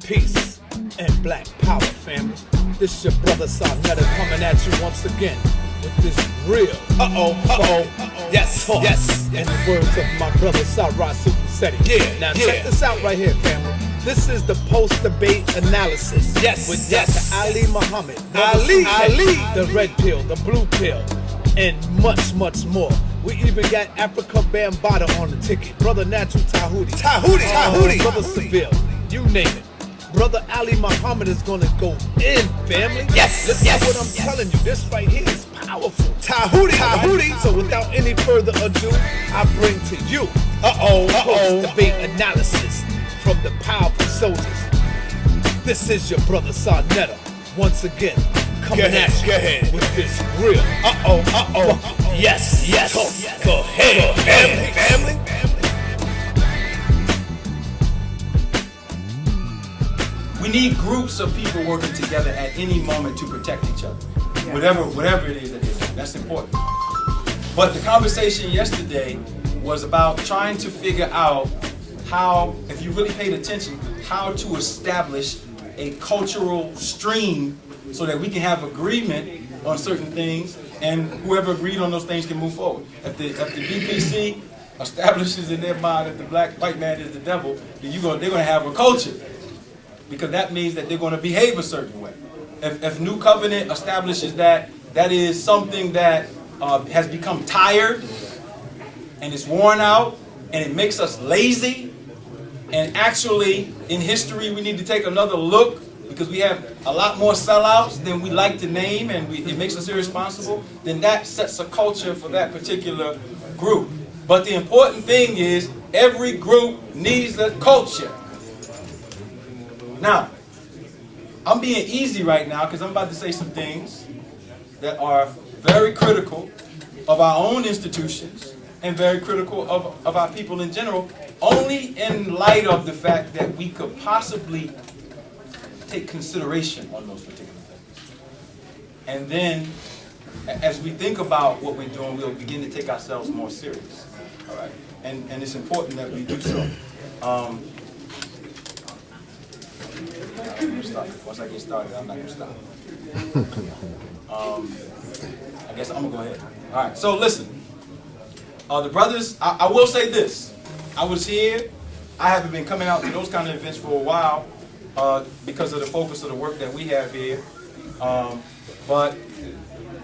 Peace and black power, family. This your brother Sarnetta coming at you once again with this real yes, talk. yes. In the words of my brother Sarah Sukusetti. Yeah, now yeah. check this out right here, family. This is the post-debate analysis with Dr. Ali Muhammad, Ali, the red pill, the blue pill, and much, much more. We even got Africa Bambaataa on the ticket. Brother Natural Tahuti, Brother Seville, you name it. Brother Ali Muhammad is gonna go in, family. Listen to what I'm telling you. This right here is powerful. Tahuti. So without any further ado, I bring to you post-debate analysis from the powerful soldiers. This is your brother Sarnetta once again coming at you with this real. Yes. Talk. Go ahead, family. We need groups of people working together at any moment to protect each other. Whatever it is that they're doing. That's important. But the conversation yesterday was about trying to figure out how, if you really paid attention, how to establish a cultural stream so that we can have agreement on certain things, and whoever agreed on those things can move forward. If the BPC establishes in their mind that the white man is the devil, then they're going to have a culture, because that means that they're going to behave a certain way. If New Covenant establishes that is something that has become tired and it's worn out and it makes us lazy, and actually in history we need to take another look because we have a lot more sellouts than we like to name, and it makes us irresponsible, then that sets a culture for that particular group. But the important thing is every group needs a culture. Now, I'm being easy right now because I'm about to say some things that are very critical of our own institutions and very critical of our people in general, only in light of the fact that we could possibly take consideration on those particular things. And then, as we think about what we're doing, we'll begin to take ourselves more serious. All right? And it's important that we do so. Once I get started, I'm not going to stop. I guess I'm going to go ahead. All right, so listen. The brothers, I will say this. I was here. I haven't been coming out to those kind of events for a while because of the focus of the work that we have here. But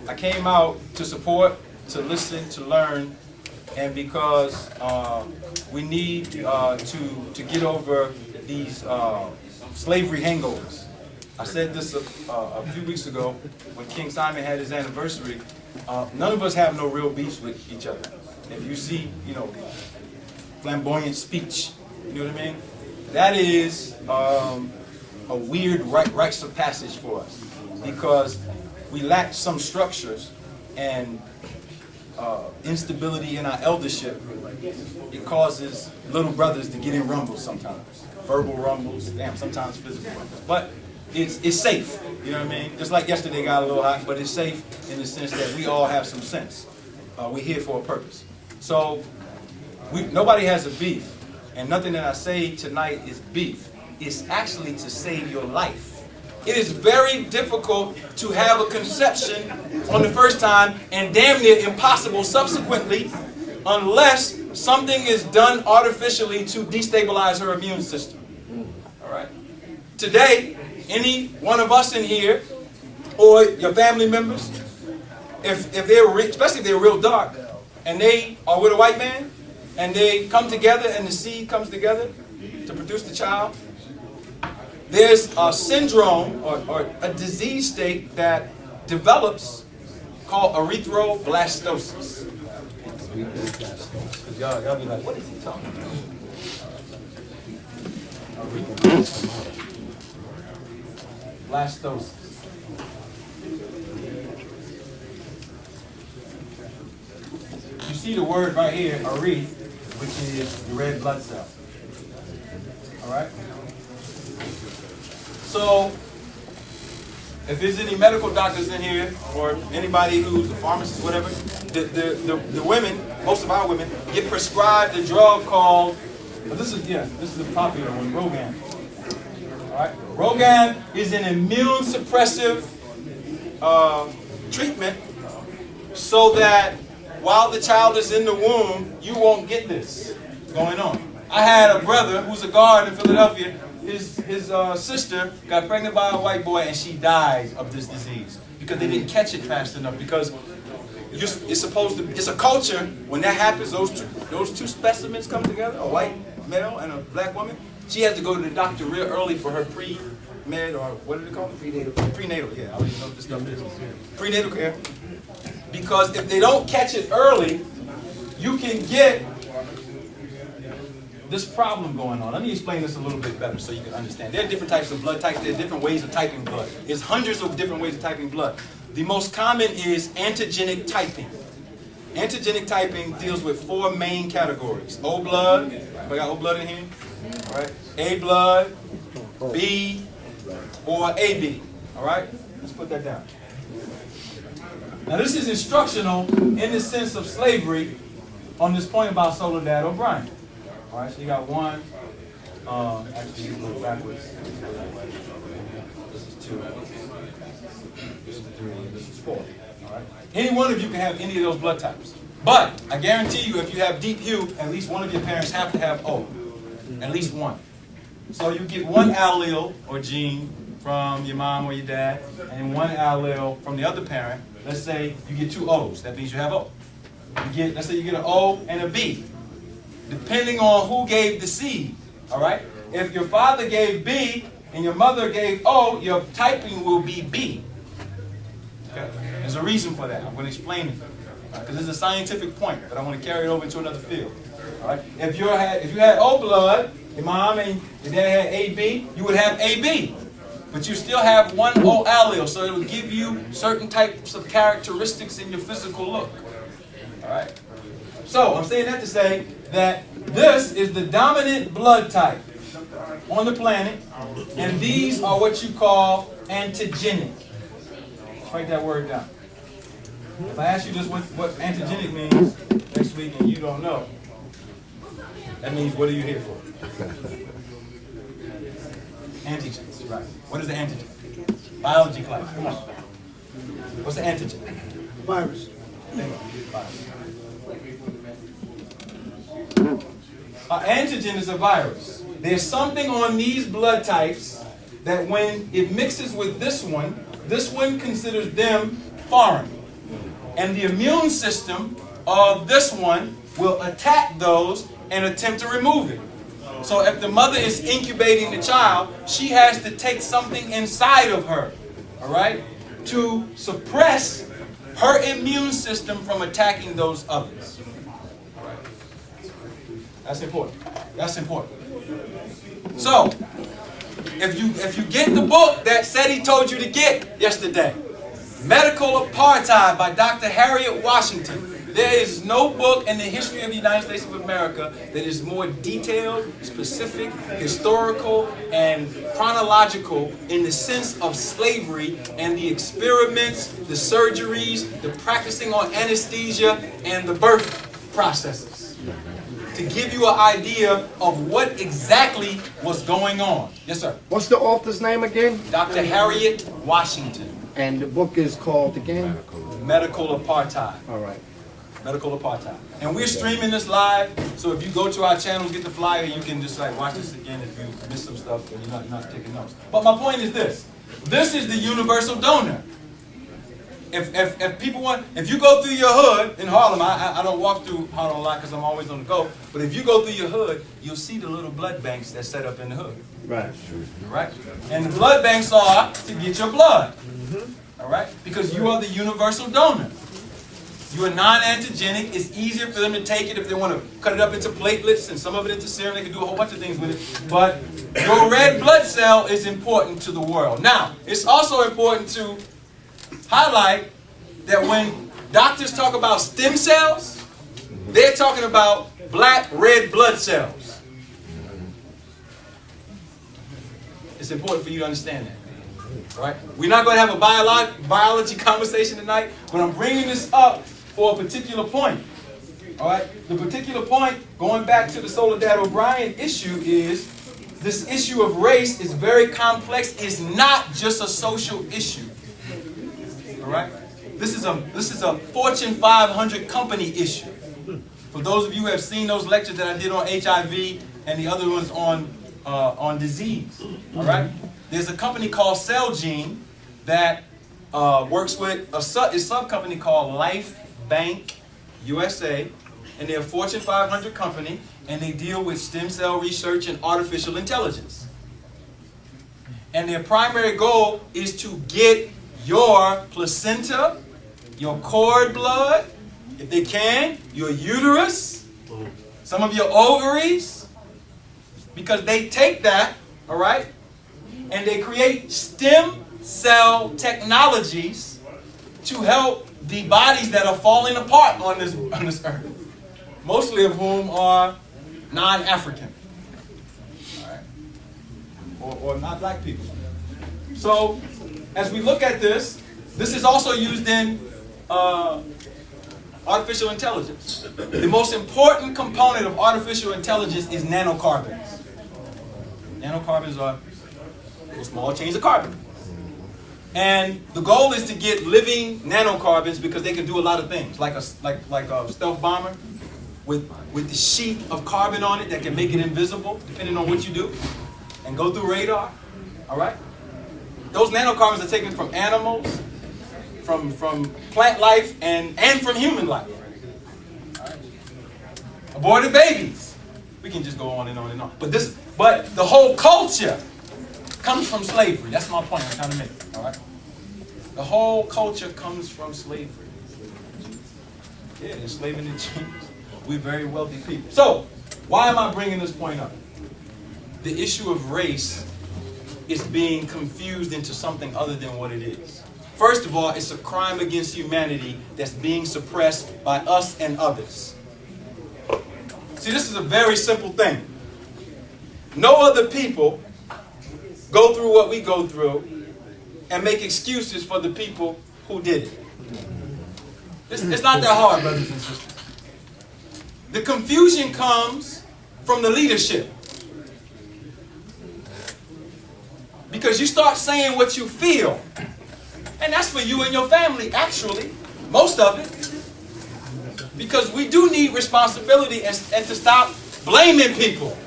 I came out to support, to listen, to learn, and because we need to get over these slavery hangovers. I said this a few weeks ago when King Simon had his anniversary. None of us have no real beefs with each other. If you see, flamboyant speech, you know what I mean? That is a weird rites of passage for us because we lack some structures and instability in our eldership. It causes little brothers to get in rumbles sometimes. Verbal rumbles, sometimes physical rumbles. But it's safe, you know what I mean? Just like yesterday got a little hot, but it's safe in the sense that we all have some sense. We're here for a purpose. So nobody has a beef, and nothing that I say tonight is beef. It's actually to save your life. It is very difficult to have a conception on the first time and damn near impossible subsequently unless something is done artificially to destabilize her immune system. All right. Today, any one of us in here or your family members, if they're especially if they're real dark and they are with a white man and they come together and the seed comes together to produce the child, there's a syndrome or a disease state that develops called erythroblastosis. Y'all be like, what is he talking about? Blastosis. You see the word right here, eryth, which is the red blood cell. All right? So, if there's any medical doctors in here, or anybody who's a pharmacist, whatever, the women, most of our women, get prescribed a drug called, this is a popular one, Rogan. All right? Rogam is an immune suppressive treatment so that while the child is in the womb, you won't get this going on. I had a brother who's a guard in Philadelphia. His sister got pregnant by a white boy and she died of this disease because they didn't catch it fast enough. Because it's supposed to, it's a culture, when that happens, those two specimens come together, a white male and a black woman, she has to go to the doctor real early for her pre-med, or what do they call it? Prenatal, yeah, I don't even know what this stuff is. Prenatal care. Because if they don't catch it early, you can get this problem going on. Let me explain this a little bit better so you can understand. There are different types of blood types. There are different ways of typing blood. There's hundreds of different ways of typing blood. The most common is antigenic typing. Antigenic typing deals with 4 main categories. O blood, we got O blood in here, all right? A blood, B, or AB, all right? Let's put that down. Now this is instructional in the sense of slavery on this point about Soledad O'Brien. All right, so you got 1, actually a little backwards. This is 2, this is 3, this is 4. All right. Any one of you can have any of those blood types. But I guarantee you, if you have deep hue, at least one of your parents have to have O. At least one. So you get 1 allele or gene from your mom or your dad, and 1 allele from the other parent. Let's say you get 2 O's. That means you have O. Let's say you get an O and a B, depending on who gave the seed. All right. If your father gave B and your mother gave O, your typing will be B. Okay. There's a reason for that. I'm going to explain it because this is a scientific point, but I want to carry it over into another field. All right. If you had O blood, your mom and your dad had AB, you would have AB. But you still have 1 O allele, so it will give you certain types of characteristics in your physical look. All right? So, I'm saying that to say that this is the dominant blood type on the planet, and these are what you call antigenic. Write that word down. If I ask you just what antigenic means next week and you don't know, that means what are you here for? Antigens, right. What is the antigen? Biology class, come on. What's the antigen? Virus. An antigen is a virus. There's something on these blood types that when it mixes with this one considers them foreign. And the immune system of this one will attack those and attempt to remove it. So if the mother is incubating the child, she has to take something inside of her, all right, to suppress her immune system from attacking those others. All right. That's important. That's important. So, if you get the book that Seti told you to get yesterday, Medical Apartheid by Dr. Harriet Washington. There is no book in the history of the United States of America that is more detailed, specific, historical, and chronological in the sense of slavery and the experiments, the surgeries, the practicing on anesthesia, and the birth processes. To give you an idea of what exactly was going on. Yes, sir. What's the author's name again? Dr. Harriet Washington. And the book is called again? Medical Apartheid. All right. Medical Apartheid. And we're streaming this live, so if you go to our channel, get the flyer, you can just like watch this again if you miss some stuff and you're not taking notes. But my point is this. This is the universal donor. If people want, if you go through your hood in Harlem, I don't walk through Harlem a lot because I'm always on the go, but if you go through your hood, you'll see the little blood banks that's set up in the hood. Right. Right? And the blood banks are to get your blood. All right? Because you are the universal donor. You are non-antigenic. It's easier for them to take it if they want to cut it up into platelets and some of it into serum. They can do a whole bunch of things with it. But your red blood cell is important to the world. Now, it's also important to highlight that when doctors talk about stem cells, they're talking about black red blood cells. It's important for you to understand that. All right? We're not going to have a biology conversation tonight, but I'm bringing this up for a particular point. All right? The particular point, going back to the Soledad O'Brien issue, is this issue of race is very complex. It's not just a social issue. All right? This is a Fortune 500 company issue. For those of you who have seen those lectures that I did on HIV and the other ones on disease, all right? There's a company called Celgene that works with a sub-company called Life Bank USA, and they're a Fortune 500 company, and they deal with stem cell research and artificial intelligence. And their primary goal is to get your placenta, your cord blood, if they can, your uterus, some of your ovaries, because they take that, all right, and they create stem cell technologies to help the bodies that are falling apart on this earth, mostly of whom are non-African, all right, or not black people. So, as we look at this, this is also used in artificial intelligence. The most important component of artificial intelligence is nanocarbons. Nanocarbons are small chains of carbon. And the goal is to get living nanocarbons because they can do a lot of things, like a stealth bomber with the sheet of carbon on it that can make it invisible, depending on what you do, and go through radar. All right? Those nanocarbons are taken from animals, from plant life, and from human life. All right? Aborted babies. We can just go on and on and on. But the whole culture comes from slavery. That's my point I'm trying to make. All right? The whole culture comes from slavery. Yeah, enslaving the Jews. We're very wealthy people. So, why am I bringing this point up? The issue of race is being confused into something other than what it is. First of all, it's a crime against humanity that's being suppressed by us and others. See, this is a very simple thing. No other people go through what we go through and make excuses for the people who did it. It's not that hard, brothers and sisters. The confusion comes from the leadership. Because you start saying what you feel. And that's for you and your family, actually. Most of it. Because we do need responsibility and to stop blaming people.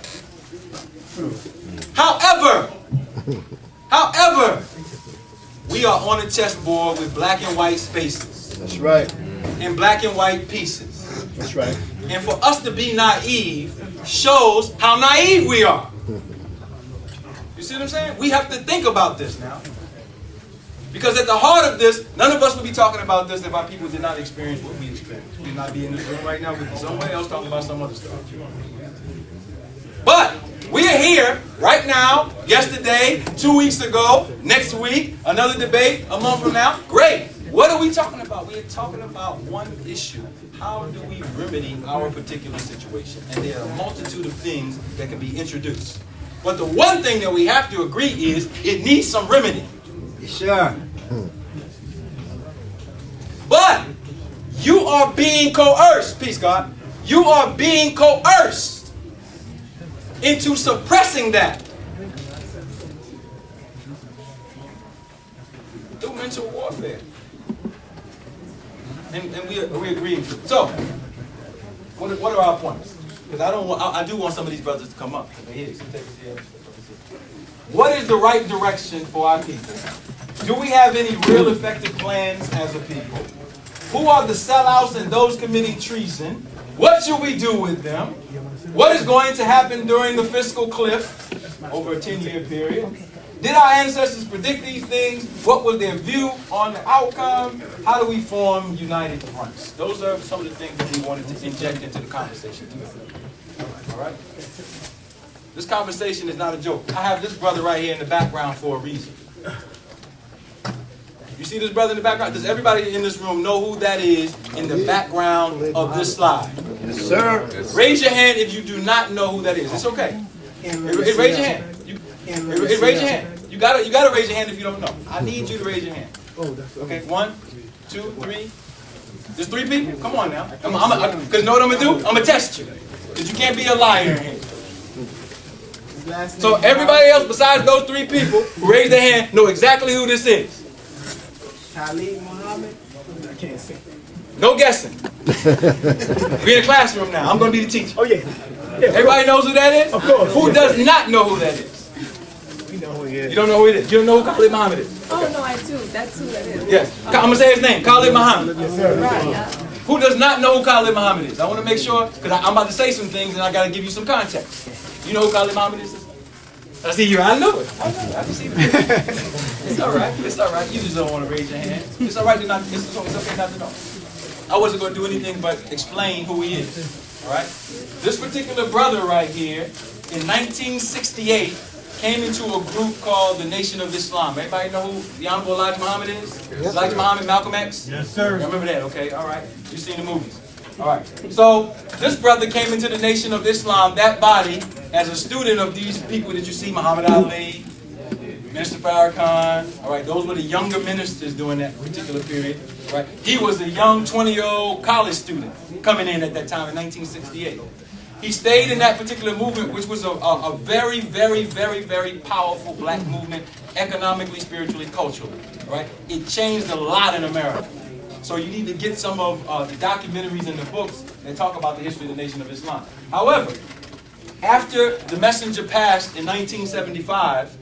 However, we are on a chessboard with black and white spaces. That's right. And black and white pieces. That's right. And for us to be naive shows how naive we are. You see what I'm saying? We have to think about this now. Because at the heart of this, none of us would be talking about this if our people did not experience what we experienced. We'd not be in this room right now. We'd be somewhere else talking about some other stuff. But we are here right now, yesterday, 2 weeks ago, next week, another debate, a month from now. Great. What are we talking about? We are talking about one issue. How do we remedy our particular situation? And there are a multitude of things that can be introduced. But the one thing that we have to agree is it needs some remedy. Sure. But you are being coerced, peace God, you are being coerced into suppressing that. Through mental warfare. And we agree to it. So, what are our points? Because I do want some of these brothers to come up. What is the right direction for our people? Do we have any real effective plans as a people? Who are the sellouts and those committing treason? What should we do with them? What is going to happen during the fiscal cliff over a 10-year period? Did our ancestors predict these things? What was their view on the outcome? How do we form united fronts? Those are some of the things that we wanted to inject into the conversation today. All right? This conversation is not a joke. I have this brother right here in the background for a reason. You see this brother in the background? Does everybody in this room know who that is in the background of this slide? Yes, sir. Raise your hand if you do not know who that is. It's okay. Raise your hand. Raise your hand. You gotta raise your hand if you don't know. I need you to raise your hand. Okay, 1, 2, 3. There's 3 people? Come on now. Because you know what I'm gonna do? I'm gonna test you. Because you can't be a liar in here. So everybody else besides those three people who raised their hand know exactly who this is. Khalid Muhammad. I can't see. No guessing. We're in a classroom now. I'm going to be the teacher. Oh, yeah. Everybody knows who that is? Of course. Who does not know who that is? We know who he is. You don't know who it is. You don't know who Khalid Muhammad is. Oh, no, I do. That's who that is. Yes. I'm going to say his name. Khalid Muhammad. Right, yeah. Who does not know who Khalid Muhammad is? I want to make sure, because I'm about to say some things and I got to give you some context. You know who Khalid Muhammad is? I see you. I know it. I can see it. It's all right. It's all right. You just don't want to raise your hand. It's all right to not. It's okay not to know. I wasn't going to do anything but explain who he is. All right. This particular brother right here, in 1968, came into a group called the Nation of Islam. Everybody know who the Honorable Elijah Muhammad is? Elijah Muhammad, Malcolm X? Yes, sir. You remember that? Okay. All right. You've seen the movies. All right. So this brother came into the Nation of Islam, that body, as a student of these people that you see, Muhammad Ali, Minister Farrakhan. All right, those were the younger ministers during that particular period. Right, he was a young 20-year-old college student coming in at that time in 1968. He stayed in that particular movement, which was a very, very, very, very powerful black movement, economically, spiritually, culturally. Right, it changed a lot in America. So you need to get some of the documentaries and the books that talk about the history of the Nation of Islam. However, after the messenger passed in 1975,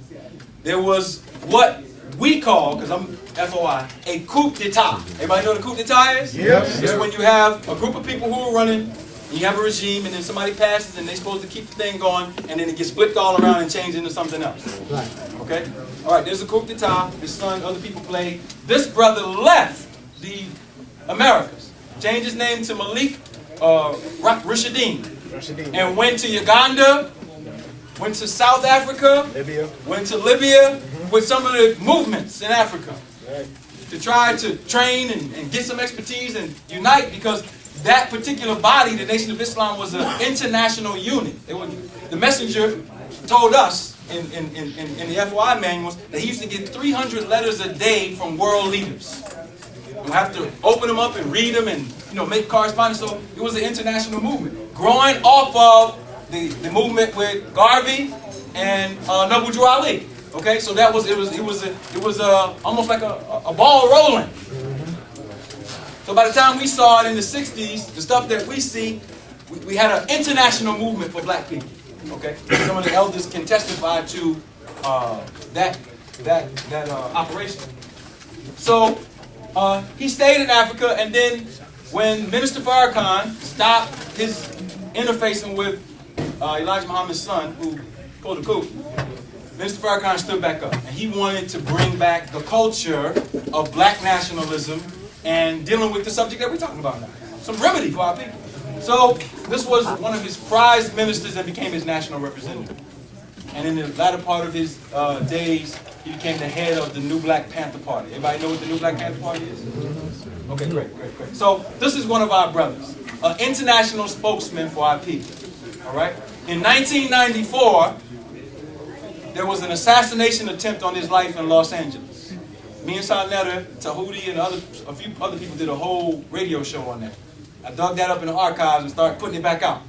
there was what we call, because I'm FOI, a coup d'etat. Everybody know what a coup d'etat is? Yes. It's when you have a group of people who are running, and you have a regime, and then somebody passes, and they're supposed to keep the thing going, and then it gets flipped all around and changed into something else. Right. Okay? All right, there's a coup d'etat. His son, other people played. This brother left the Americas, changed his name to Malik Rashidin, and went to Uganda, went to South Africa, went to Libya with some of the movements in Africa to try to train and get some expertise and unite, because that particular body, the Nation of Islam, was an international unit. The messenger told us in the FOI manuals that he used to get 300 letters a day from world leaders. You have to open them up and read them and make correspondence. So it was an international movement, growing off of the movement with Garvey and Noble Drew Ali. Okay, so that was it was almost like a ball rolling. So by the time we saw it in the 60s, the stuff that we see, we had an international movement for black people. Okay, some of the elders can testify to that operation. So he stayed in Africa, and then when Minister Farrakhan stopped his interfacing with Elijah Muhammad's son, who pulled the coup, Minister Farrakhan stood back up, and he wanted to bring back the culture of black nationalism and dealing with the subject that we're talking about now. Some remedy for our people. So this was one of his prized ministers that became his national representative. And in the latter part of his days, he became the head of the New Black Panther Party. Everybody know what the New Black Panther Party is? Okay, great. So this is one of our brothers, an international spokesman for our people. All right. In 1994, there was an assassination attempt on his life in Los Angeles. Me and Sarnetta, Tahuti, and a few other people did a whole radio show on that. I dug that up in the archives and started putting it back out.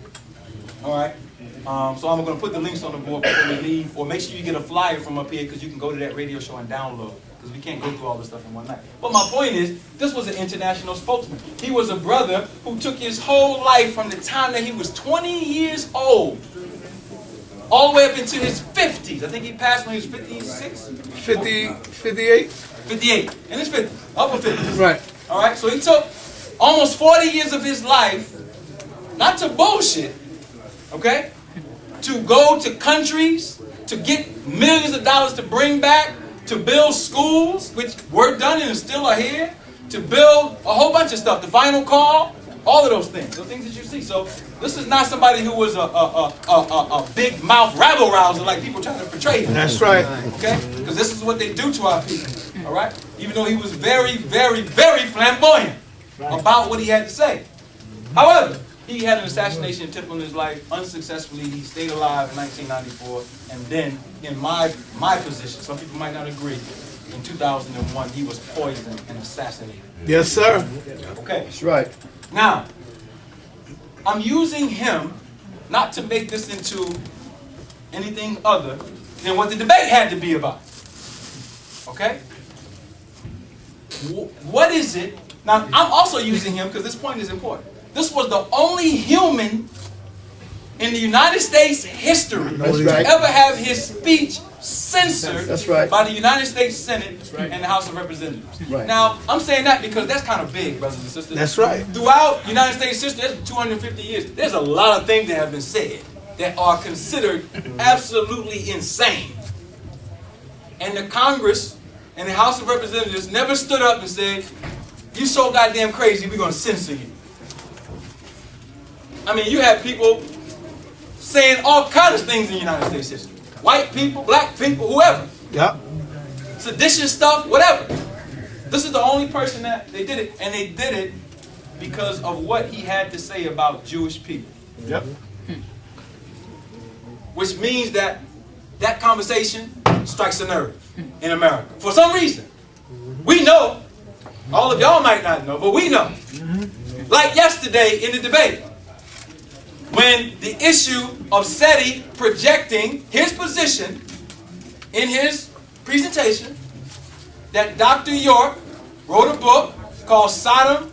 All right. So I'm going to put the links on the board before we leave, or make sure you get a flyer from up here, because you can go to that radio show and download, because we can't go through all this stuff in one night. But my point is, this was an international spokesman. He was a brother who took his whole life from the time that he was 20 years old all the way up into his 50s. I think he passed when he was 56? 58? 58. In his 50s. Upper 50s. Right. All right, so he took almost 40 years of his life, not to bullshit, okay, to go to countries, to get millions of dollars to bring back, to build schools, which were done and still are here, to build a whole bunch of stuff, the final call, all of those things that you see. So this is not somebody who was a big mouth rabble rouser like people try to portray him. That's right. Okay? Because this is what they do to our people. All right? Even though he was very, very, very flamboyant about what he had to say. However, he had an assassination attempt on his life unsuccessfully. He stayed alive in 1994. And then, in my position, some people might not agree, in 2001, he was poisoned and assassinated. Yes, sir. Okay. That's right. Now, I'm using him not to make this into anything other than what the debate had to be about. Okay? What is it? Now, I'm also using him because this point is important. This was the only human in the United States history to ever have his speech censored by the United States Senate and the House of Representatives. Now, I'm saying that because that's kind of big, brothers and sisters. That's right. Throughout United States history, that's 250 years, there's a lot of things that have been said that are considered absolutely insane. And the Congress and the House of Representatives never stood up and said, "You so goddamn crazy, we're going to censor you." I mean, you have people saying all kinds of things in the United States history. White people, black people, whoever. Yep. Seditious stuff, whatever. This is the only person that they did it, and they did it because of what he had to say about Jewish people. Yep. Which means that that conversation strikes a nerve in America. For some reason. We know. All of y'all might not know, but we know. Like yesterday in the debate, when the issue of SETI projecting his position in his presentation, that Dr. York wrote a book called Sodom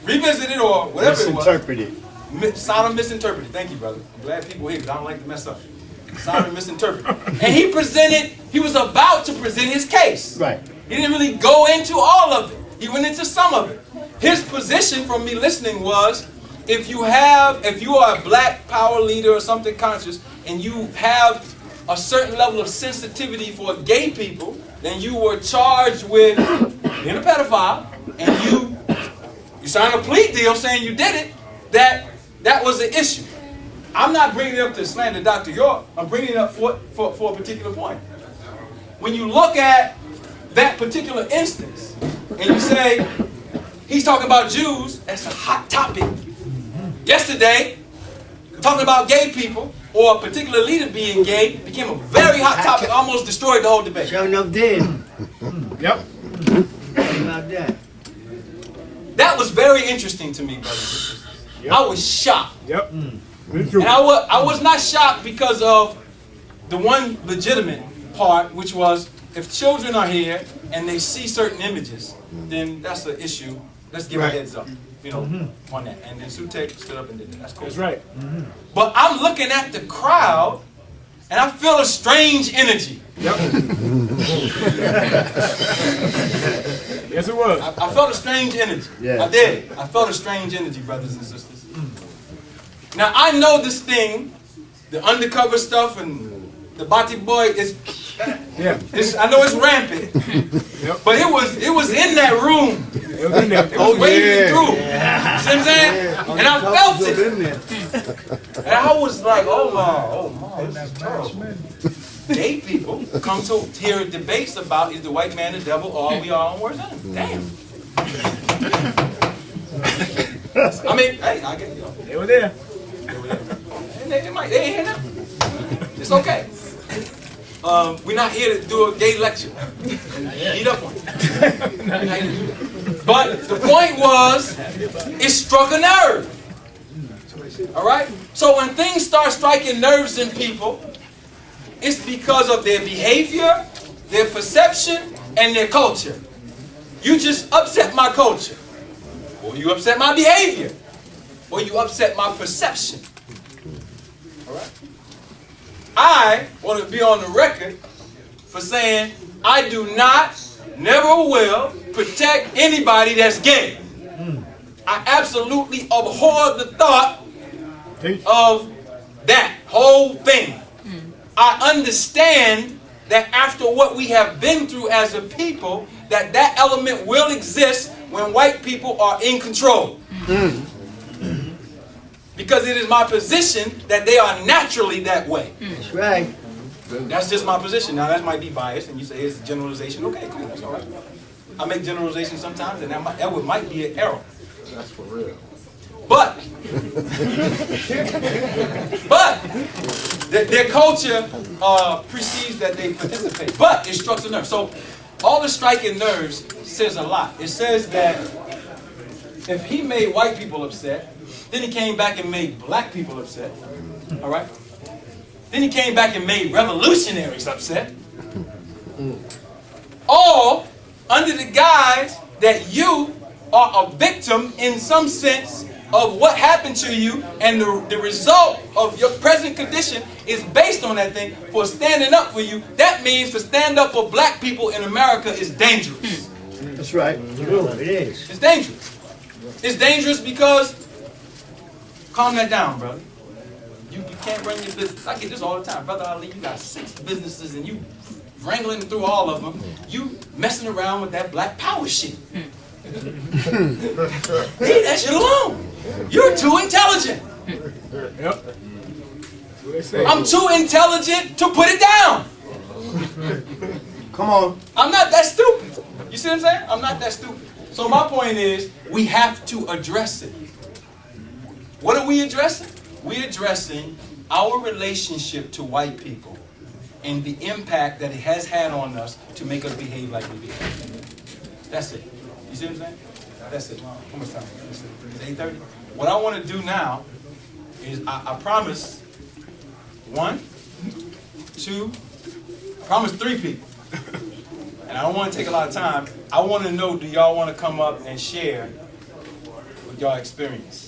Revisited, or whatever it was. Misinterpreted. Sodom Misinterpreted. Thank you, brother. I'm glad people here, because I don't like to mess up. Sodom Misinterpreted. And he was about to present his case. Right. He didn't really go into all of it. He went into some of it. His position, from me listening, was if you are a black power leader or something conscious, and you have a certain level of sensitivity for gay people, then you were charged with being a pedophile, and you signed a plea deal saying you did it, that was an issue. I'm not bringing it up to slander Dr. York. I'm bringing it up for a particular point. When you look at that particular instance, and you say, he's talking about Jews, that's a hot topic. Yesterday, talking about gay people, or a particular leader being gay, became a very hot topic, almost destroyed the whole debate. Sure enough did. Yep. About that. That was very interesting to me, brothers. Yep. I was shocked. Yep. And I was not shocked because of the one legitimate part, which was if children are here and they see certain images, then that's an issue. Let's give a heads up, on that. And then Sutek stood up and did that. That's cool. That's right. But I'm looking at the crowd, and I feel a strange energy. Yep. Yes, it was. I felt a strange energy. Yeah. I did. I felt a strange energy, brothers and sisters. Now, I know this thing, the undercover stuff and the Bati boy is, I know it's rampant. Yep. But it was in that room. It was in there. It was waving through. You see what I'm saying? And I felt it. And I was like, oh my, this is terrible. Gay people come to hear debates about is the white man the devil or are we all on worse enemy? Damn. I mean, hey, I get They were there. They ain't here now. It's okay. We're not here to do a gay lecture. Eat up on it. But the point was, it struck a nerve. All right? So when things start striking nerves in people, it's because of their behavior, their perception, and their culture. You just upset my culture. Or you upset my behavior. Or you upset my perception. All right? I want to be on the record for saying I do not, never will, protect anybody that's gay. I absolutely abhor the thought of that whole thing. I understand that after what we have been through as a people, that element will exist when white people are in control. Because it is my position that they are naturally that way. That's right. That's just my position. Now that might be biased, and you say it's a generalization. Okay, cool, that's all right. I make generalizations sometimes, and that might be an error. That's for real. But their culture precedes that they participate. But it strikes a nerve. So all the striking nerves says a lot. It says that if he made white people upset, then he came back and made black people upset. All right? Then he came back and made revolutionaries upset. All under the guise that you are a victim in some sense of what happened to you, and the result of your present condition is based on that thing for standing up for you. That means to stand up for black people in America is dangerous. That's right. It is. It's dangerous. It's dangerous because, calm that down, brother. You can't run your business. I get this all the time. Brother Ali, you got 6 businesses and you wrangling through all of them. You messing around with that black power shit. Leave that shit alone. You're too intelligent. Yep. I'm too intelligent to put it down. Come on. I'm not that stupid. You see what I'm saying? I'm not that stupid. So my point is, we have to address it. What are we addressing? We're addressing our relationship to white people and the impact that it has had on us to make us behave like we behave. That's it. You see what I'm saying? That's it. How much time? It's 8:30. What I want to do now is I promise 1, 2, I promise 3 people. And I don't want to take a lot of time. I want to know, do y'all want to come up and share with y'all experience?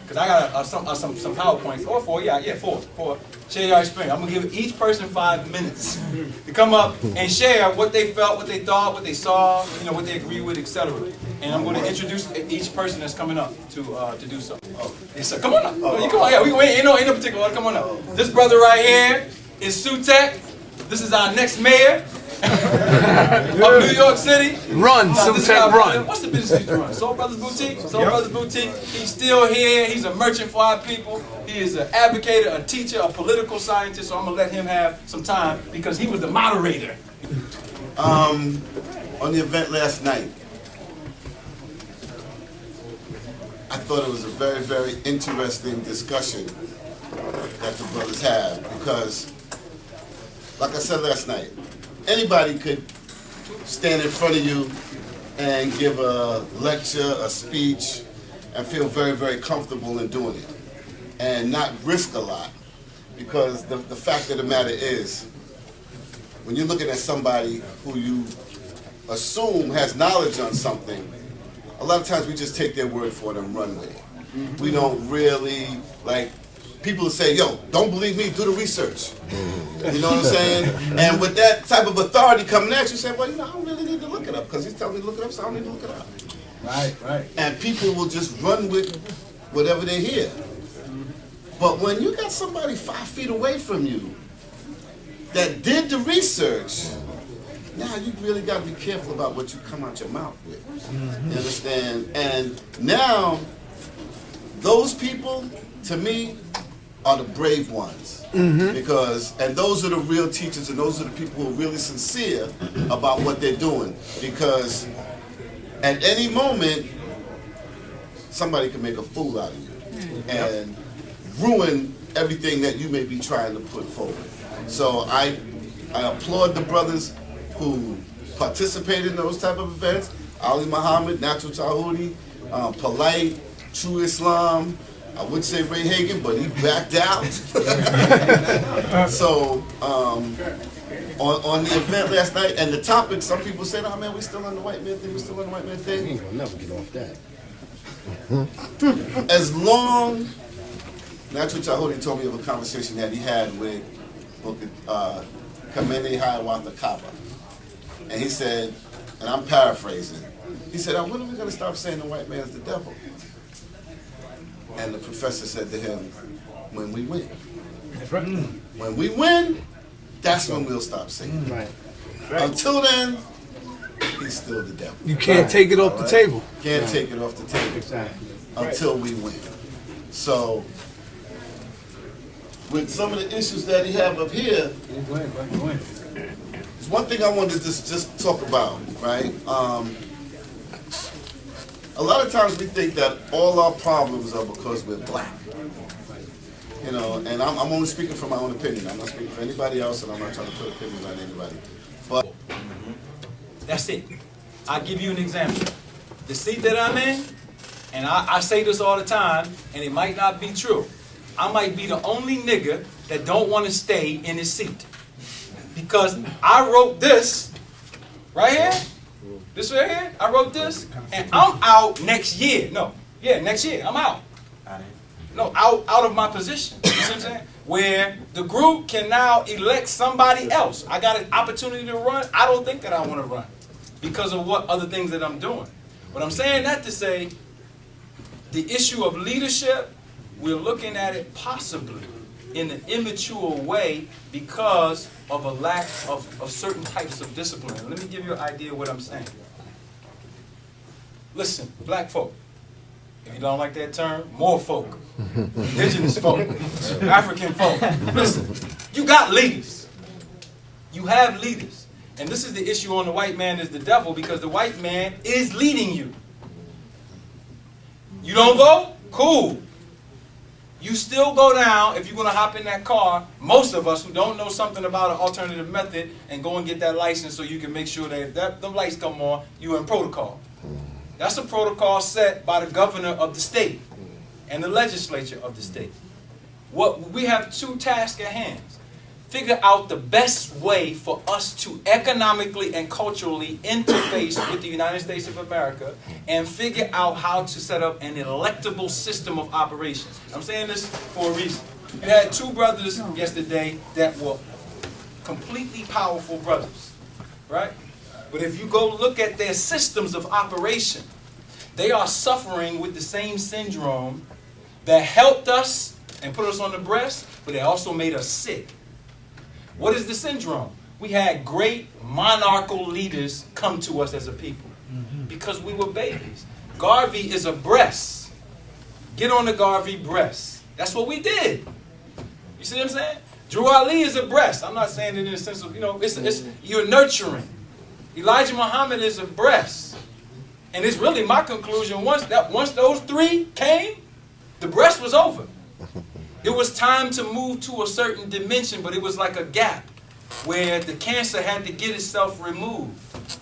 Because I got some PowerPoints, or 4, yeah, 4. Share your experience. I'm going to give each person 5 minutes to come up and share what they felt, what they thought, what they saw, what they agree with, etc. And I'm going to introduce each person that's coming up to do so. Yes, sir. Come on up. You come on. Yeah, ain't no particular order. Come on up. This brother right here is Sutek. This is our next mayor of New York City. Run, Sutek, run. What's the business you run? Soul Brothers Boutique? Soul Brothers Boutique. He's still here. He's a merchant for our people. He is an advocate, a teacher, a political scientist. So I'm going to let him have some time because he was the moderator. On the event last night, I thought it was a very, very interesting discussion that the brothers had because, like I said last night, anybody could stand in front of you and give a lecture, a speech, and feel very, very comfortable in doing it and not risk a lot. Because the fact of the matter is, when you're looking at somebody who you assume has knowledge on something, a lot of times we just take their word for it and run with it. We don't really, people will say, yo, don't believe me, do the research. You know what I'm saying? And with that type of authority coming at you, say, well, I don't really need to look it up because he's telling me to look it up, so I don't need to look it up. Right. And people will just run with whatever they hear. But when you got somebody 5 feet away from you that did the research, now you really got to be careful about what you come out your mouth with. You understand? And now, those people, to me, are the brave ones. Because, and those are the real teachers and those are the people who are really sincere about what they're doing. Because at any moment, somebody can make a fool out of you and ruin everything that you may be trying to put forward. So I applaud the brothers who participated in those type of events. Ali Muhammad, Natural Tahuti, Polite, True Islam. I would say Ray Hagan, but he backed out. So on the event last night, and the topic, some people said, oh man, we still on the white man thing, we still on the white man thing. You ain't gonna never get off that. As long, Natural Tahuti told me of a conversation that he had with Kamene Hiawatha Kaba. And he said, and I'm paraphrasing, he said, when are we going to stop saying the white man is the devil? And the professor said to him, when we win. That's right. When we win, that's when we'll stop saying it. Right. Until then, he's still the devil. You can't take it off the table. Can't take it off the table Exactly. until we win. So, with some of the issues that he have up here, Go ahead. there's one thing I wanted to just talk about, right? A lot of times we think that all our problems are because we're black. And I'm only speaking from my own opinion. I'm not speaking for anybody else, and I'm not trying to put opinions on anybody. But That's it. I'll give you an example. The seat that I'm in, and I say this all the time, and it might not be true. I might be the only nigga that don't want to stay in his seat. Because I wrote this right here, this right here, I wrote this, and I'm out next year. Next year, I'm out. No, out of my position. You see what I'm saying? Where the group can now elect somebody else. I got an opportunity to run. I don't think that I want to run because of what other things that I'm doing. But I'm saying that to say the issue of leadership, we're looking at it possibly in an immature way because of a lack of certain types of discipline. Let me give you an idea of what I'm saying. Listen, black folk. If you don't like that term, more folk, indigenous folk, African folk. Listen, you got leaders. You have leaders. And this is the issue on the white man is the devil because the white man is leading you. You don't vote? Cool. You still go down if you're going to hop in that car. Most of us who don't know something about an alternative method and go and get that license so you can make sure that if the lights come on, you're in protocol. That's a protocol set by the governor of the state and the legislature of the state. We have two tasks at hand. Figure out the best way for us to economically and culturally interface with the United States of America and figure out how to set up an electable system of operations. I'm saying this for a reason. You had two brothers yesterday that were completely powerful brothers, right? But if you go look at their systems of operation, they are suffering with the same syndrome that helped us and put us on the breast, but it also made us sick. What is the syndrome? We had great monarchal leaders come to us as a people because we were babies. Garvey is a breast. Get on the Garvey breast. That's what we did. You see what I'm saying? Drew Ali is a breast. I'm not saying it in the sense of, you're nurturing. Elijah Muhammad is a breast. And it's really my conclusion, once those three came, the breast was over. It was time to move to a certain dimension, but it was like a gap where the cancer had to get itself removed.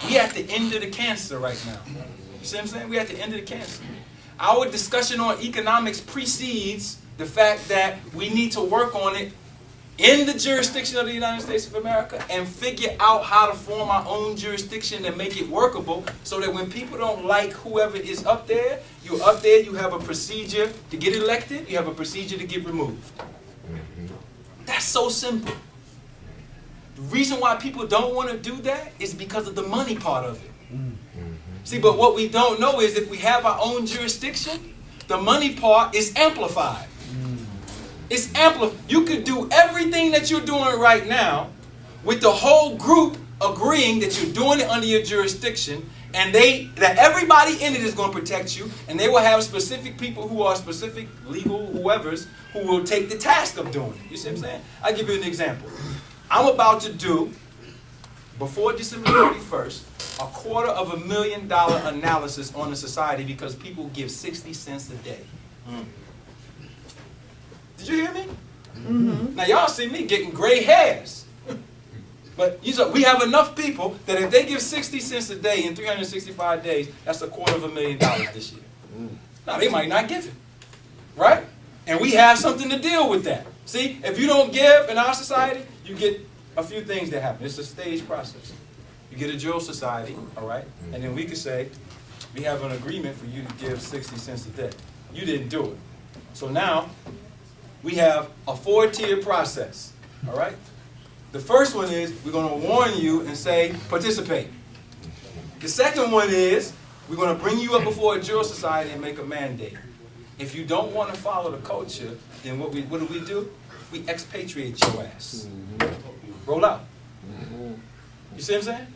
We at the end of the cancer right now. You see what I'm saying? We at the end of the cancer. Our discussion on economics precedes the fact that we need to work on it in the jurisdiction of the United States of America and figure out how to form our own jurisdiction and make it workable so that when people don't like whoever is up there, you're up there, you have a procedure to get elected, you have a procedure to get removed. That's so simple. The reason why people don't want to do that is because of the money part of it. See, but what we don't know is if we have our own jurisdiction, the money part is amplified. It's amplified. You could do everything that you're doing right now with the whole group agreeing that you're doing it under your jurisdiction and that everybody in it is going to protect you, and they will have specific people who are specific legal whoever's who will take the task of doing it. You see what I'm saying? I'll give you an example. I'm about to do, before December 31st, $250,000 analysis on the society because people give 60 cents a day. Did you hear me? Now y'all see me getting gray hairs. But we have enough people that if they give 60 cents a day in 365 days, that's $250,000 this year. Now they might not give it. Right? And we have something to deal with that. See, if you don't give in our society, you get a few things that happen. It's a staged process. You get a drill society, all right? And then we could say, we have an agreement for you to give 60 cents a day. You didn't do it. So now, we have a 4-tier process, all right? The first one is, we're going to warn you and say, participate. The second one is, we're going to bring you up before a drill society and make a mandate. If you don't want to follow the culture, then what do? We expatriate your ass. Roll out. You see what I'm saying?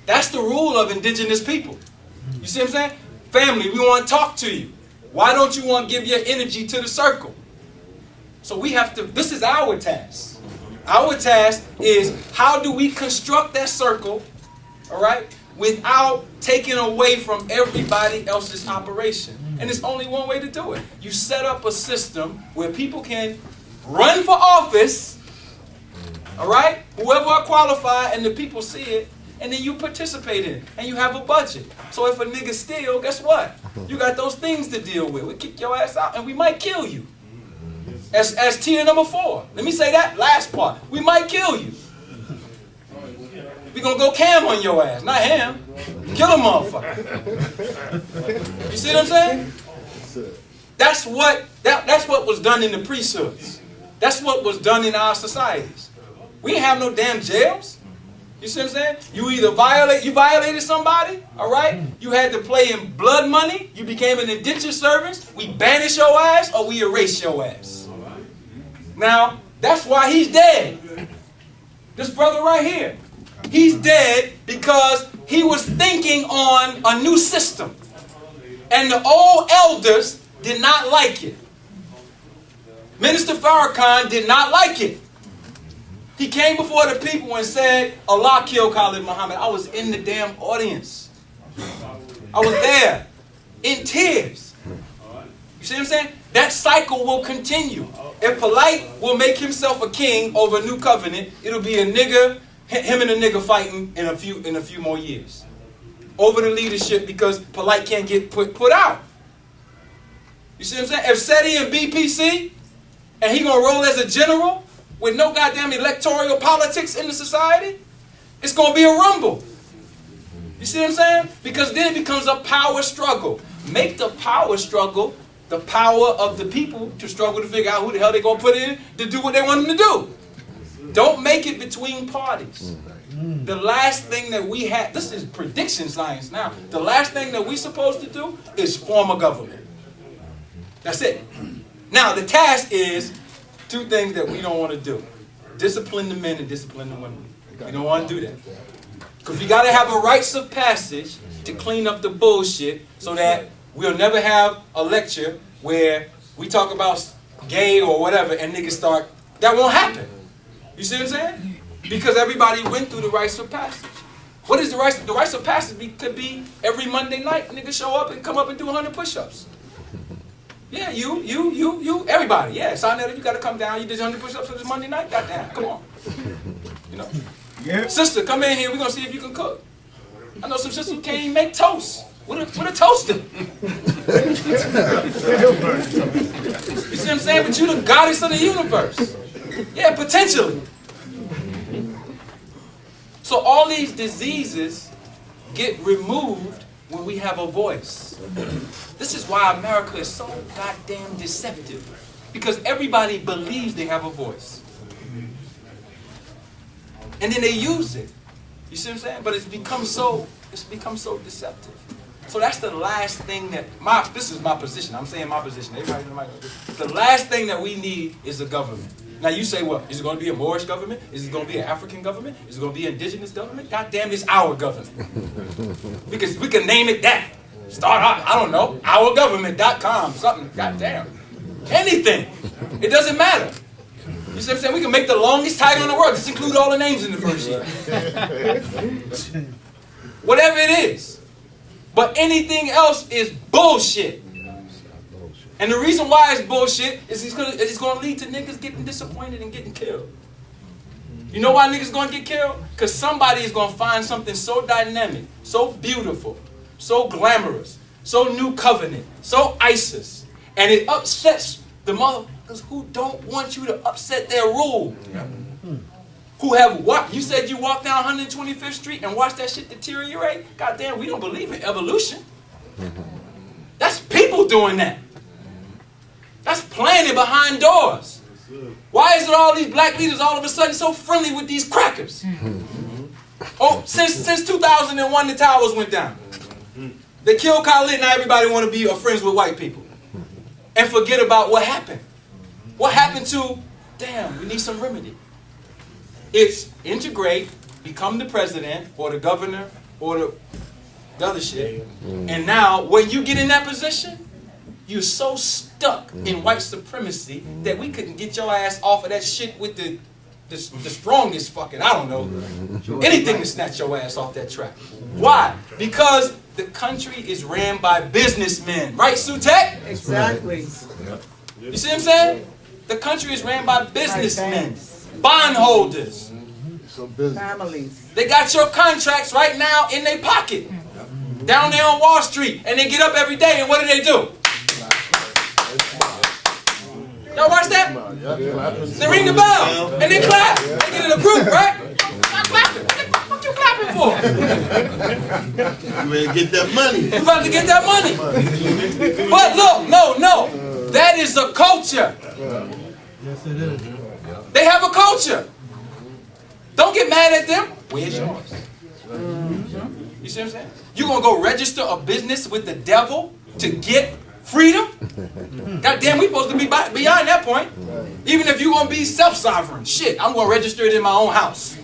That's the rule of indigenous people. You see what I'm saying? Family, we want to talk to you. Why don't you want to give your energy to the circle? So we have to, this is our task. Our task is how do we construct that circle, all right, without taking away from everybody else's operation. And there's only one way to do it. You set up a system where people can run for office, all right, whoever are qualified, and the people see it, and then you participate in it, and you have a budget. So if a nigga steal, guess what? You got those things to deal with. We kick your ass out, and we might kill you. As tier number 4. Let me say that last part. We might kill you. We're going to go cam on your ass, not him. Kill a motherfucker. You see what I'm saying? That's what was done in the priesthoods. That's what was done in our societies. We didn't have no damn jails. You see what I'm saying? You either violated somebody, all right? You had to play in blood money. You became an indentured servant. We banish your ass or we erase your ass. Now, that's why he's dead. This brother right here. He's dead because he was thinking on a new system. And the old elders did not like it. Minister Farrakhan did not like it. He came before the people and said, Allah killed Khalid Muhammad. I was in the damn audience. I was there in tears. You see what I'm saying? That cycle will continue. If Polite will make himself a king over a new covenant, it'll be a nigga, him and a nigga fighting in a few more years. Over the leadership because Polite can't get put out. You see what I'm saying? If SETI and BPC, and he gonna roll as a general with no goddamn electoral politics in the society, it's gonna be a rumble. You see what I'm saying? Because then it becomes a power struggle. Make the power struggle the power of the people to struggle to figure out who the hell they gonna put in to do what they want them to do. Don't make it between parties. The last thing that we have, this is prediction science now, the last thing that we're supposed to do is form a government. That's it. Now the task is 2 things that we don't want to do. Discipline the men and discipline the women. We don't want to do that. Because we got to have a rites of passage to clean up the bullshit so that we'll never have a lecture where we talk about gay or whatever and niggas start, that won't happen. You see what I'm saying? Because everybody went through the rites of passage. What is the rites? The rites of passage could be every Monday night, niggas show up and come up and do 100 push-ups. Yeah, you, everybody. Yeah, Sonetta, you got to come down. You did 100 push-ups on this Monday night? Goddamn, come on. You know. Yeah. Sister, come in here. We're going to see if you can cook. I know some sisters who can't even make toast. With a toaster. You see what I'm saying? But you the goddess of the universe. Yeah, potentially. So all these diseases get removed when we have a voice. This is why America is so goddamn deceptive. Because everybody believes they have a voice. And then they use it. You see what I'm saying? But it's become so deceptive. So that's the last thing that, this is my position. I'm saying my position. Everybody knows the last thing that we need is a government. Now you say, well, is it going to be a Moorish government? Is it going to be an African government? Is it going to be an indigenous government? God damn, it's our government. Because we can name it that. Start out, I don't know, ourgovernment.com, something, God damn. Anything. It doesn't matter. You see what I'm saying? We can make the longest title in the world. Just include all the names in the first year. Whatever it is. But anything else is bullshit. And the reason why it's bullshit is it's going to lead to niggas getting disappointed and getting killed. You know why niggas going to get killed? Because somebody is going to find something so dynamic, so beautiful, so glamorous, so new covenant, so ISIS. And it upsets the motherfuckers who don't want you to upset their rule. Who have walked, you said you walked down 125th Street and watched that shit deteriorate? Goddamn, we don't believe in evolution. That's people doing that. That's planning behind doors. Why is it all these black leaders all of a sudden so friendly with these crackers? Oh, since 2001 the towers went down. They killed Khalid, now everybody want to be friends with white people. And forget about what happened. What happened to, damn, we need some remedy. It's integrate, become the president or the governor or the other shit. And now when you get in that position, you're so stuck in white supremacy that we couldn't get your ass off of that shit with the strongest fucking, I don't know, anything to snatch your ass off that track. Why? Because the country is ran by businessmen. Right, Sutek? Exactly. You see what I'm saying? The country is ran by businessmen, bondholders. Families. They got your contracts right now in their pocket. Down there on Wall Street. And they get up every day and what do? Y'all watch that? They ring the bell and they clap. They get in a group, right? Not clapping. What you clapping for? You ready to get that money? You about to get that money. But look, no. That is a culture. Yes, it is. They have a culture. Don't get mad at them. Where's yours? You see what I'm saying? You gonna go register a business with the devil to get freedom? God damn, we supposed to be beyond that point. Even if you're gonna be self-sovereign, shit, I'm gonna register it in my own house. I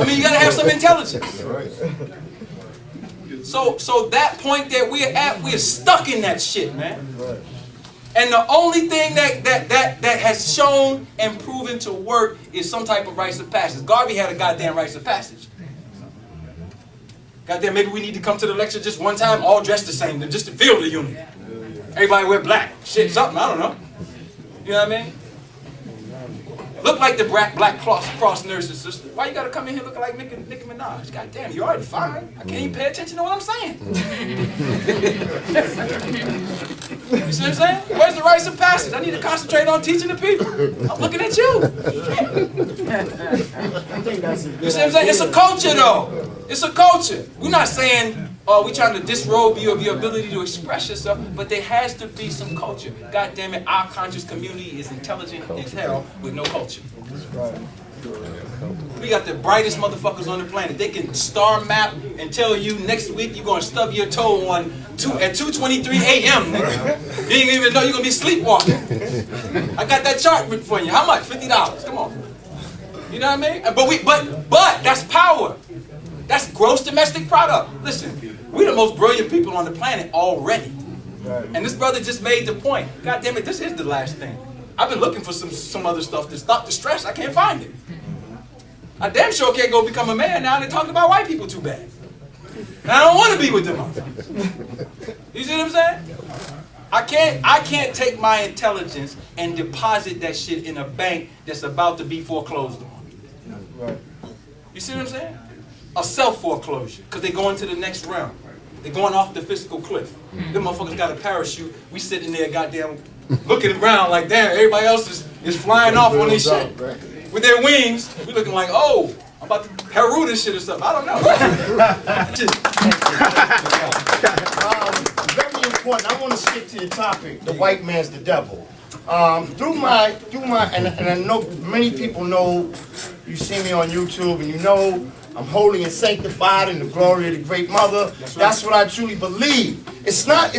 mean, you gotta have some intelligence. So that point that we're at, we're stuck in that shit, man. And the only thing that has shown and proven to work is some type of rites of passage. Garvey had a goddamn rites of passage. Goddamn, maybe we need to come to the lecture just one time, all dressed the same, just to feel the unity. Everybody wear black. Shit, something, I don't know. You know what I mean? Look like the black cross nurses, sister. Why you gotta come in here looking like Nicki Minaj? Goddamn, you already fine. I can't even pay attention to what I'm saying. You see what I'm saying? Where's the rites of passage? I need to concentrate on teaching the people. I'm looking at you. You see what I'm saying? It's a culture, though. It's a culture. We're not saying, we're trying to disrobe you of your ability to express yourself, but there has to be some culture. God damn it, our conscious community is intelligent as hell with no culture. We got the brightest motherfuckers on the planet. They can star map and tell you next week you're going to stub your toe at 2:23 a.m. nigga. You ain't even know you're going to be sleepwalking. I got that chart written for you. How much? $50. Come on. You know what I mean? But that's power. That's gross domestic product. Listen, we're the most brilliant people on the planet already. And this brother just made the point. God damn it, this is the last thing. I've been looking for some other stuff to stop the stress. I can't find it. I damn sure can't go become a man now and they're talking about white people too bad. And I don't want to be with them. You see what I'm saying? I can't take my intelligence and deposit that shit in a bank that's about to be foreclosed on. You see what I'm saying? A self-foreclosure, because they're going to the next round. They're going off the fiscal cliff. Them motherfuckers got a parachute. We sitting there goddamn looking around like, damn, everybody else is flying off on this shit. With their wings, we looking like, oh, I'm about to Peru this shit or something. I don't know. Very important. I want to stick to the topic. The white man's the devil. Through my, and I know many people know. You see me on YouTube, and you know I'm holy and sanctified in the glory of the Great Mother. That's what I truly believe. It's not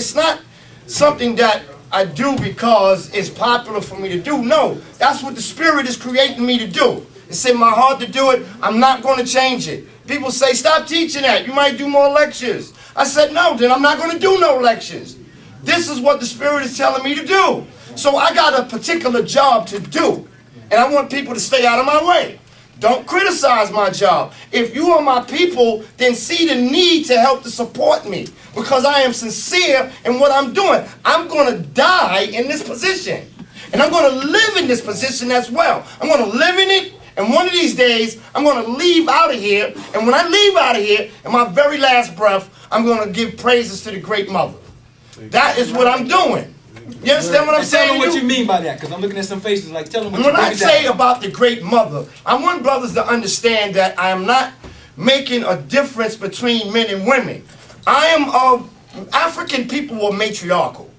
something that I do because it's popular for me to do. No, that's what the Spirit is creating me to do. It's in my heart to do it. I'm not going to change it. People say, stop teaching that. You might do more lectures. I said, no, then I'm not going to do no lectures. This is what the Spirit is telling me to do. So I got a particular job to do. And I want people to stay out of my way. Don't criticize my job. If you are my people, then see the need to help to support me. Because I am sincere in what I'm doing. I'm going to die in this position. And I'm going to live in this position as well. I'm going to live in it. And one of these days, I'm going to leave out of here. And when I leave out of here, in my very last breath, I'm going to give praises to the Great Mother. That is what I'm doing. You understand what I'm saying? Tell them what you mean by that, because I'm looking at some faces like, tell them what you mean. When I say about the Great Mother, I want brothers to understand that I am not making a difference between men and women. I am of, African people are matriarchal.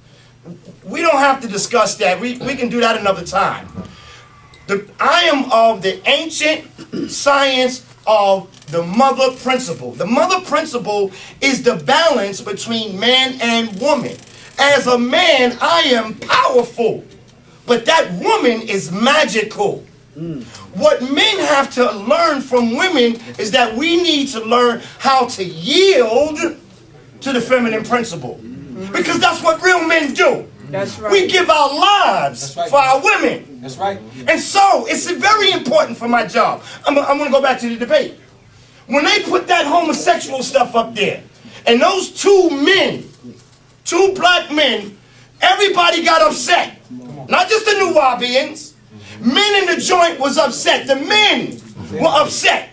We don't have to discuss that. We can do that another time. I am of the ancient science of the mother principle. The mother principle is the balance between man and woman. As a man, I am powerful, but that woman is magical. What men have to learn from women is that we need to learn how to yield to the feminine principle. Because that's what real men do. That's right. We give our lives for our women. That's right. And so, it's very important for my job. I'm going to go back to the debate. When they put that homosexual stuff up there, and those two black men, everybody got upset. Not just the New Wabians. Men in the joint was upset. The men were upset.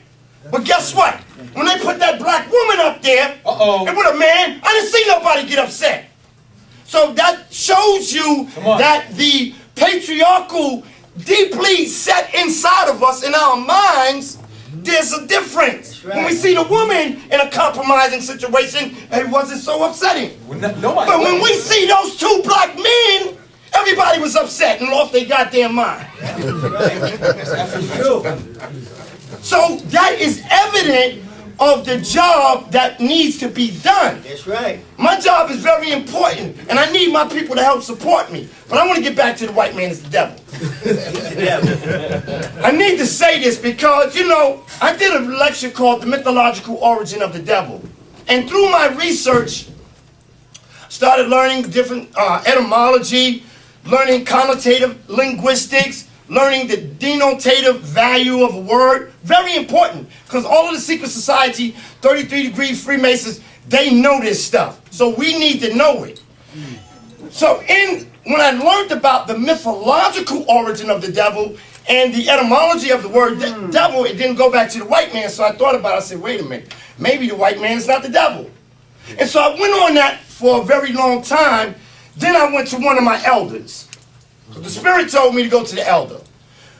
But guess what? When they put that black woman up there, and with a man, I didn't see nobody get upset. So that shows you that the patriarchal deeply set inside of us in our minds, there's a difference. When we see the woman in a compromising situation, it wasn't so upsetting. But when we see those two black men, everybody was upset and lost their goddamn mind. So that is evident of the job that needs to be done. That's right. My job is very important, and I need my people to help support me. But I want to get back to the white man is the devil. I need to say this because, you know, I did a lecture called The Mythological Origin of the Devil. And through my research, started learning different etymology, learning connotative linguistics, learning the denotative value of a word. Very important, because all of the secret society, 33 Degrees Freemasons, they know this stuff. So we need to know it. So when I learned about the mythological origin of the devil and the etymology of the word devil, it didn't go back to the white man. So I thought about it. I said, wait a minute, maybe the white man is not the devil. And so I went on that for a very long time. Then I went to one of my elders. The Spirit told me to go to the elder.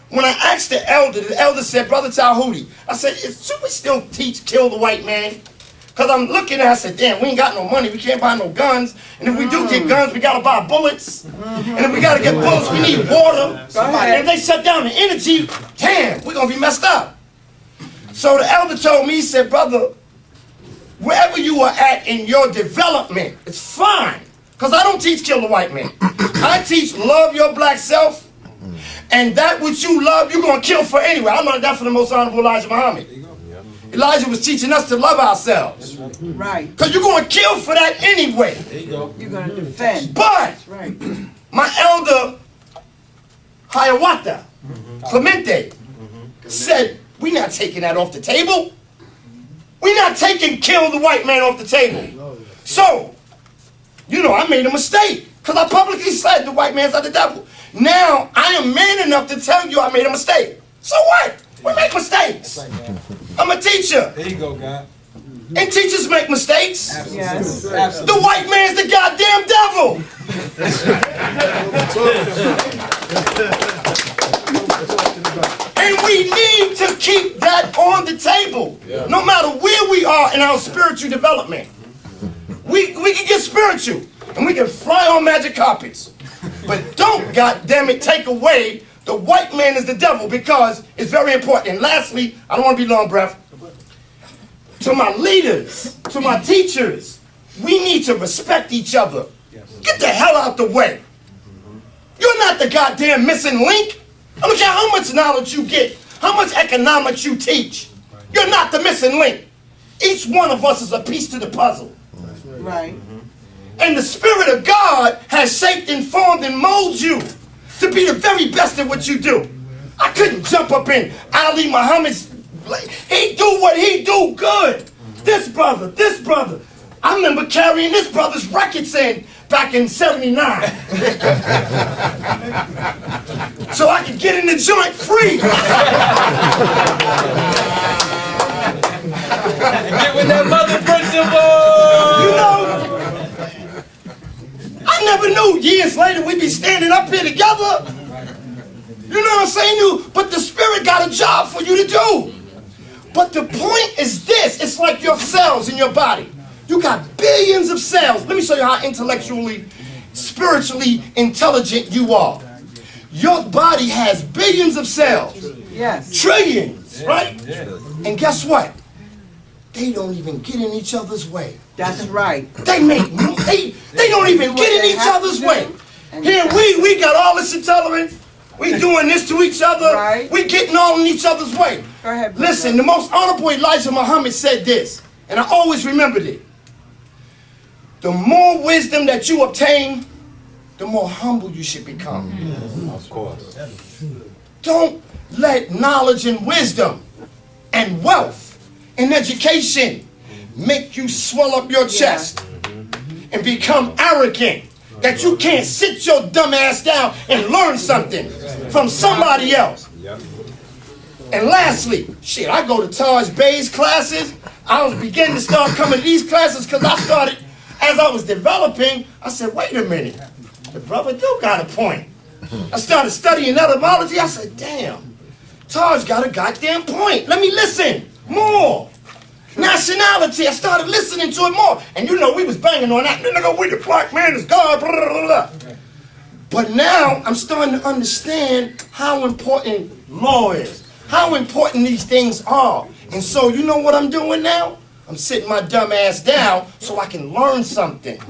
When I asked the elder said, Brother Tahuti, I said, should we still teach kill the white man? Because I'm looking at it, I said, damn, we ain't got no money, we can't buy no guns. And if we do get guns, we got to buy bullets. And if we got to get bullets, we need water. And if they shut down the energy, damn, we're going to be messed up. So the elder told me, he said, brother, wherever you are at in your development, it's fine. Because I don't teach kill the white man. I teach love your black self, and that which you love, you're going to kill for anyway. I learned that from the most honorable Elijah Muhammad. Elijah was teaching us to love ourselves. Right. Because you're going to kill for that anyway. There you go. You're going to defend. But Right. my elder, Hiawatha, Clemente, said, we're not taking that off the table. We're not taking kill the white man off the table. So, you know, I made a mistake. Because I publicly said the white man's not the devil. Now, I am man enough to tell you I made a mistake. So what? We make mistakes. I'm a teacher. There you go, God. And teachers make mistakes. Yes. The white man's the goddamn devil. And we need to keep that on the table. No matter where we are in our spiritual development. We can get spiritual. And we can fly on magic carpets. But don't, goddammit, take away the white man is the devil, because it's very important. And lastly, I don't want to be long breath. To my leaders, to my teachers, we need to respect each other. Get the hell out the way. You're not the goddamn missing link. I don't care how much knowledge you get, how much economics you teach. You're not the missing link. Each one of us is a piece to the puzzle. Right. And the Spirit of God has shaped and formed and molded you to be the very best at what you do. I couldn't jump up in Ali Muhammad's. He do what he do good. This brother. I remember carrying this brother's records in back in '79. So I could get in the joint free. Get with that mother principle! You know, I never knew years later we'd be standing up here together. You know what I'm saying? But the Spirit got a job for you to do. But the point is this. It's like your cells in your body. You got billions of cells. Let me show you how intellectually, spiritually intelligent you are. Your body has billions of cells. Yes. Trillions, right? And guess what? They don't even get in each other's way. That's right. They don't even get in each other's way. Here we got all this intolerance. We doing this to each other. Right. We getting all in each other's way. Go ahead, brother. Listen, the most honorable Elijah Muhammad said this, and I always remembered it. The more wisdom that you obtain, the more humble you should become. Of course. Don't let knowledge and wisdom and wealth and education make you swell up your chest and become arrogant, that you can't sit your dumb ass down and learn something from somebody else. And lastly, shit, I go to Taj Bay's classes. I was beginning to start coming to these classes because I started, as I was developing, I said, wait a minute. The brother do got a point. I started studying etymology. I said, damn, Taj got a goddamn point. Let me listen more. Nationality, I started listening to it more. And you know, we was banging on that. Nigga, we the black man is God, blah, blah, blah. But now I'm starting to understand how important law is, how important these things are. And so you know what I'm doing now? I'm sitting my dumb ass down so I can learn something.